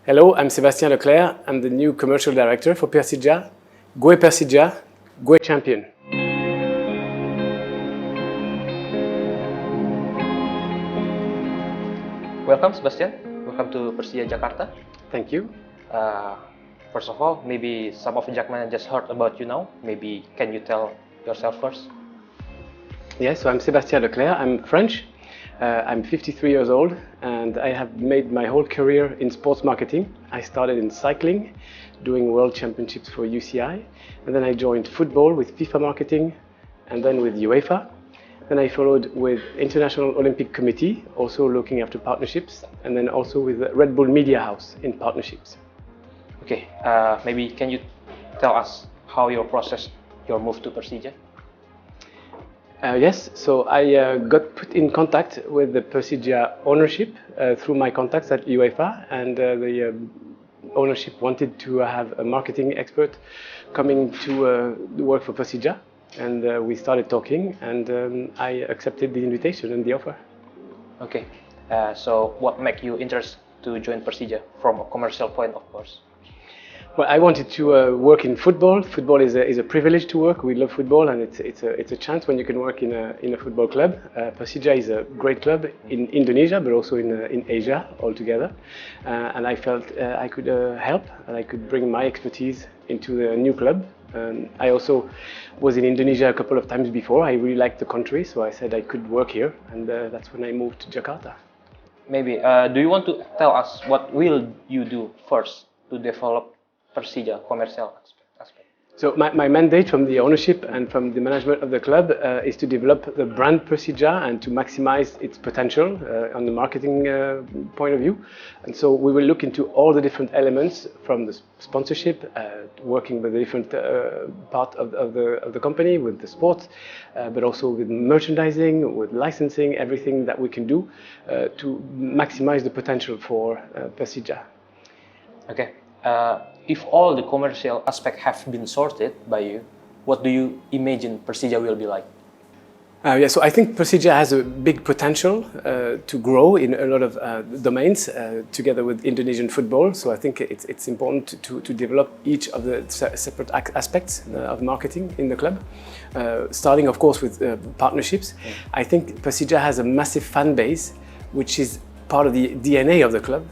Hello, I'm Sébastien Leclerc. I'm the new commercial director for Persija. Go champion. Welcome, Sebastian. Welcome to Persija Jakarta. Thank you. First of all, maybe some of Jackmania just heard about you now. Maybe can you tell yourself first? Yes, so I'm Sébastien Leclerc. I'm French. I'm 53 years old and I have made my whole career in sports marketing. I started in cycling, doing world championships for UCI, and then I joined football with FIFA marketing, and then with UEFA. Then I followed with International Olympic Committee, also looking after partnerships, and then also with Red Bull Media House in partnerships. Okay, maybe can you tell us how your move to Persija? Yes, so I got put in contact with the Persija ownership through my contacts at UEFA, and the ownership wanted to have a marketing expert coming to work for Persija, and we started talking, and I accepted the invitation and the offer. Okay, so what made you interested to join Persija from a commercial point, of course? Well, I wanted to work in football. Football is a privilege to work. We love football, and it's a chance when you can work in a football club. Persija is a great club in Indonesia, but also in Asia altogether. And I felt I could help, and I could bring my expertise into the new club. I also was in Indonesia a couple of times before. I really liked the country, so I said I could work here, and that's when I moved to Jakarta. Maybe do you want to tell us what will you do first to develop Persija commercial aspect? So my mandate from the ownership and from the management of the club is to develop the brand Persija and to maximize its potential on the marketing point of view. And so we will look into all the different elements from the sponsorship, working with the different part of the company, with the sports, but also with merchandising, with licensing, everything that we can do to maximize the potential for Persija. Okay. If all the commercial aspects have been sorted by you, what do you imagine Persija will be like? So I think Persija has a big potential to grow in a lot of domains together with Indonesian football. So I think it's important to develop each of the separate aspects of marketing in the club. Starting, of course, with partnerships. I think Persija has a massive fan base, which is part of the DNA of the club,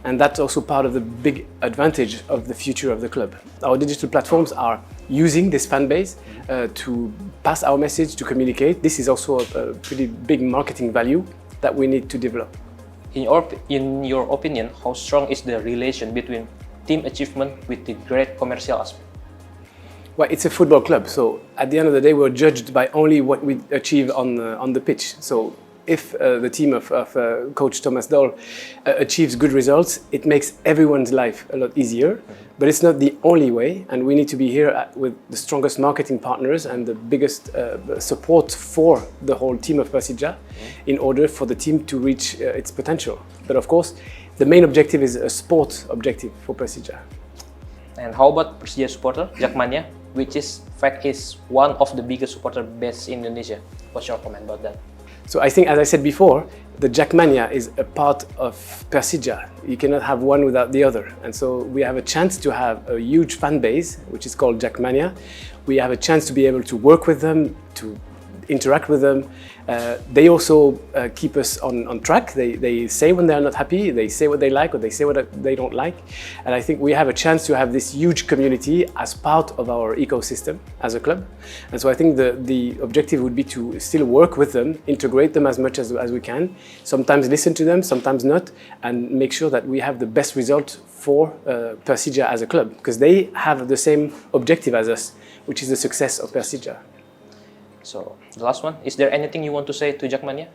and that's also part of the big advantage of the future of the club. Our digital platforms are using this fan base to pass our message, to communicate. This is also a pretty big marketing value that we need to develop. In your opinion, how strong is the relation between team achievement with the great commercial aspect? Well, it's a football club, so at the end of the day, we're judged by only what we achieve on the pitch. So if the team of Coach Thomas Doll achieves good results, it makes everyone's life a lot easier. But it's not the only way, and we need to be here with the strongest marketing partners and the biggest support for the whole team of Persija in order for the team to reach its potential. But of course, the main objective is a sport objective for Persija. And how about Persija supporter, Jackmania, which is one of the biggest supporter base in Indonesia? What's your comment about that? So I think, as I said before, the Jackmania is a part of Persija. You cannot have one without the other. And so we have a chance to have a huge fan base, which is called Jackmania. We have a chance to be able to work with them, to interact with them. They also keep us on track. They say when they're not happy, they say what they like, or they say what they don't like. And I think we have a chance to have this huge community as part of our ecosystem as a club. And so I think the objective would be to still work with them, integrate them as much as we can, sometimes listen to them, sometimes not, and make sure that we have the best result for Persija as a club, because they have the same objective as us, which is the success of Persija. So the last one, is there anything you want to say to Jackmania?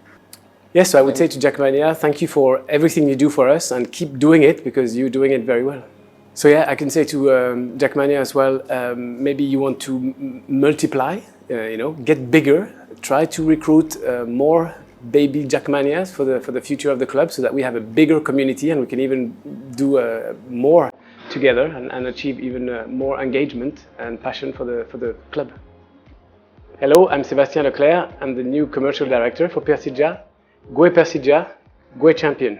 Yes, so I would say to Jackmania, thank you for everything you do for us, and keep doing it because you're doing it very well. So yeah, I can say to Jackmania as well, maybe you want to multiply, get bigger, try to recruit more baby Jackmanias for the future of the club, so that we have a bigger community and we can even do more together and achieve even more engagement and passion for the club. Hello, I'm Sébastien Leclerc. I'm the new commercial director for Persija. Go champion.